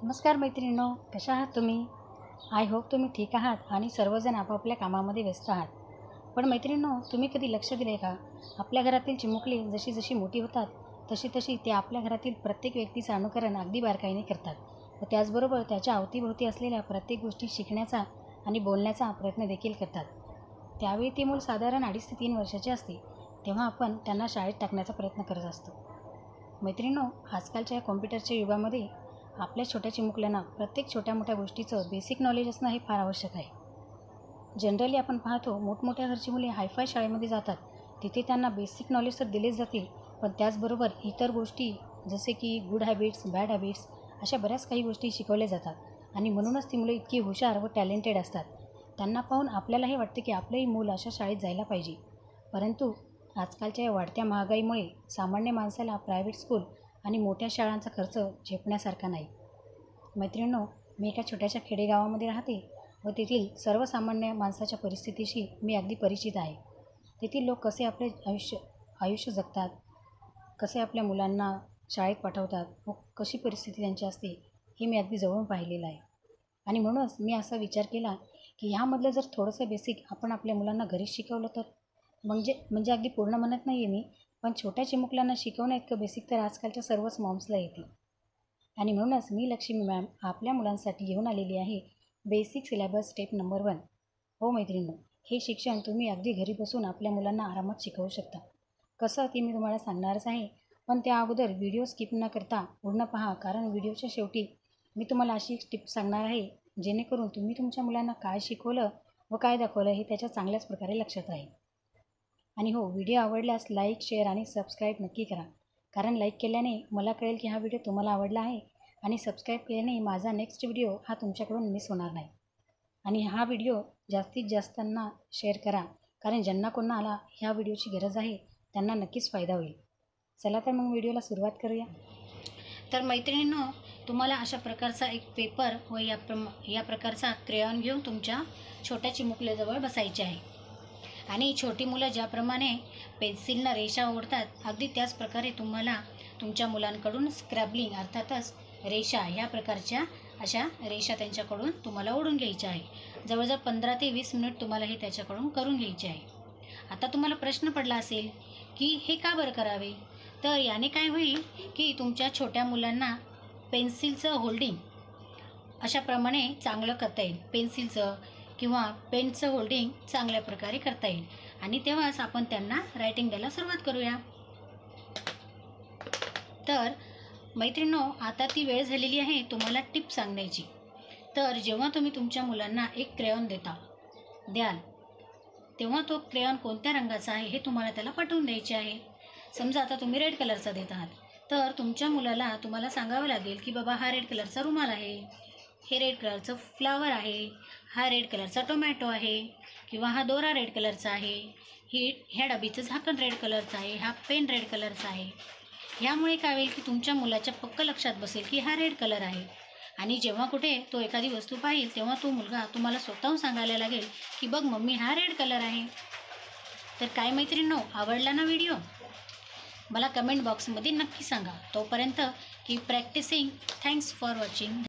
नमस्कार मैत्रिणींनो, कशा आहात तुम्ही? आय होप तुम्ही ठीक आहात आणि सर्वजण आपापल्या कामामध्ये व्यस्त आहात. पण मैत्रिणींनो, तुम्ही कधी लक्ष दिले का? आपल्या घरातील चिमुकली जशी जशी मोठी होतात तशी तशी ते आपल्या घरातील प्रत्येक व्यक्तीचं अनुकरण अगदी बारकाईने करतात व त्याचबरोबर त्याच्या अवतीभोवती असलेल्या प्रत्येक गोष्टी शिकण्याचा आणि बोलण्याचा प्रयत्न देखील करतात. त्यावेळी ते मूल साधारण 2.5 ते 3 वर्षाचे असते, तेव्हा आपण त्यांना शाळेत टाकण्याचा प्रयत्न करत असतो. मैत्रिणींनो, आजकालच्या या कॉम्प्युटरच्या युगामध्ये आपल्या छोट्या चिमुकल्यांना प्रत्येक छोट्या मोठ्या गोष्टीचं बेसिक नॉलेज असणं हे फार आवश्यक आहे. जनरली आपण पाहतो मोठमोठ्या घरची मुले हायफाय शाळेमध्ये जातात. तिथे त्यांना बेसिक नॉलेज तर दिलेच जाते, पण त्याचबरोबर इतर गोष्टी जसे की गुड हॅबिट्स, बॅड हॅबिट्स अशा बऱ्याच काही गोष्टी शिकवल्या जातात आणि म्हणूनच ती मुलं इतकी हुशार व टॅलेंटेड असतात. त्यांना पाहून आपल्यालाही वाटते की आपलंही मूल अशा शाळेत जायला पाहिजे. परंतु आजकालच्या या वाढत्या महागाईमुळे सामान्य माणसाला प्रायव्हेट स्कूल आणि मोठ्या शाळांचा खर्च झेपण्यासारखा नाही. मैत्रिणींनो, मी एका छोट्याशा खेडेगावामध्ये राहते व तेथील सर्वसामान्य माणसाच्या परिस्थितीशी मी अगदी परिचित आहे. तेथील लोक कसे आपले आयुष्य जगतात, कसे आपल्या मुलांना शाळेत पाठवतात व कशी परिस्थिती त्यांची असते हे मी अगदी जवळून पाहिलेलं आहे. आणि म्हणूनच मी असा विचार केला की ह्यामधलं जर थोडंसं बेसिक आपण आपल्या मुलांना घरीच शिकवलं तर म्हणजे अगदी पूर्ण म्हणत नाही आहे मी, पण छोट्या चिमुकल्यांना शिकवणं इतकं बेसिक तर आजकालच्या सर्वच मॉम्सला येते. आणि म्हणूनच मी लक्ष्मी मॅम आपल्या मुलांसाठी घेऊन आलेली आहे बेसिक सिलेबस स्टेप नंबर 1. हो मैत्रिणींनो, हे शिक्षण तुम्ही अगदी घरी बसून आपल्या मुलांना आरामात शिकवू शकता. कसं ते मी तुम्हाला सांगणारच आहे, पण त्या अगोदर व्हिडिओ स्किप न करता पूर्ण पहा, कारण व्हिडिओच्या शेवटी मी तुम्हाला अशी एक टिप सांगणार आहे जेणेकरून तुम्ही तुमच्या मुलांना काय शिकवलं व काय दाखवलं हे त्याच्या चांगल्याच प्रकारे लक्षात राहील. आणि हो, व्हिडिओ आवडल्यास लाईक, शेअर आणि सबस्क्राईब नक्की करा, कारण लाईक केल्याने मला कळेल की हा व्हिडिओ तुम्हाला आवडला आहे आणि सबस्क्राईब केल्याने माझा नेक्स्ट व्हिडिओ हा तुमच्याकडून मिस होणार नाही. आणि हा व्हिडिओ जास्तीत जास्तांना शेअर करा, कारण ज्यांना कोणाला ह्या व्हिडिओची गरज आहे त्यांना नक्कीच फायदा होईल. चला तर मग व्हिडिओला सुरुवात करूया. तर मैत्रिणींनो, तुम्हाला अशा प्रकारचा एक पेपर व या प्रकारचा क्रेयॉन घेऊन तुमच्या छोट्या चिमुकल्याजवळ बसायचे आहे. आणि छोटी मुलं ज्याप्रमाणे पेन्सिलनं रेषा ओढतात अगदी त्याच प्रकारे तुम्हाला तुमच्या मुलांकडून स्क्रॅबलिंग अर्थातच रेषा ह्या प्रकारच्या अशा रेषा त्यांच्याकडून तुम्हाला ओढून घ्यायच्या आहे. जवळजवळ 15 ते 20 मिनिट तुम्हाला हे त्याच्याकडून करून घ्यायचे आहे. आता तुम्हाला प्रश्न पडला असेल की हे का बरं करावे? तर याने काय होईल की तुमच्या छोट्या मुलांना पेन्सिलचं होल्डिंग अशाप्रमाणे चांगलं करता येईल. पेन्सिलचं किंवा पेनचं होल्डिंग चांगल्या प्रकारे करता येईल आणि तेव्हाच आपण त्यांना रायटिंग द्यायला सुरुवात करूया. तर मैत्रिणींनो, आता ती वेळ झालेली आहे तुम्हाला टिप सांगण्याची. तर जेव्हा तुम्ही तुमच्या मुलांना एक क्रेयॉन द्याल तेव्हा तो क्रेयॉन कोणत्या रंगाचा आहे हे तुम्हाला त्याला पटवून द्यायचे आहे. समजा आता तुम्ही रेड कलरचा देत आहात, तर तुमच्या मुलाला तुम्हाला सांगावं लागेल की बाबा हा रेड कलरचा रुमाल आहे, हे रेड कलरचं फ्लावर आहे, हा रेड कलरचा टोमॅटो आहे किंवा हा दोरा रेड कलरचा आहे, ह्या डबीचं झाकण रेड कलरचं आहे, हा पेन रेड कलरचा आहे. ह्यामुळे काय होईल की तुमच्या मुलाच्या पक्क लक्षात बसेल की हा रेड कलर आहे आणि जेव्हा कुठे तो एखादी वस्तू पाहिल तेव्हा तो मुलगा तुम्हाला स्वतःहून सांगायला लागेल की बघ मम्मी हा रेड कलर आहे. तर काय मैत्रिणींनो, आवडला ना व्हिडिओ? मला कमेंट बॉक्समध्ये नक्की सांगा. तोपर्यंत की प्रॅक्टिसिंग. Thanks for watching.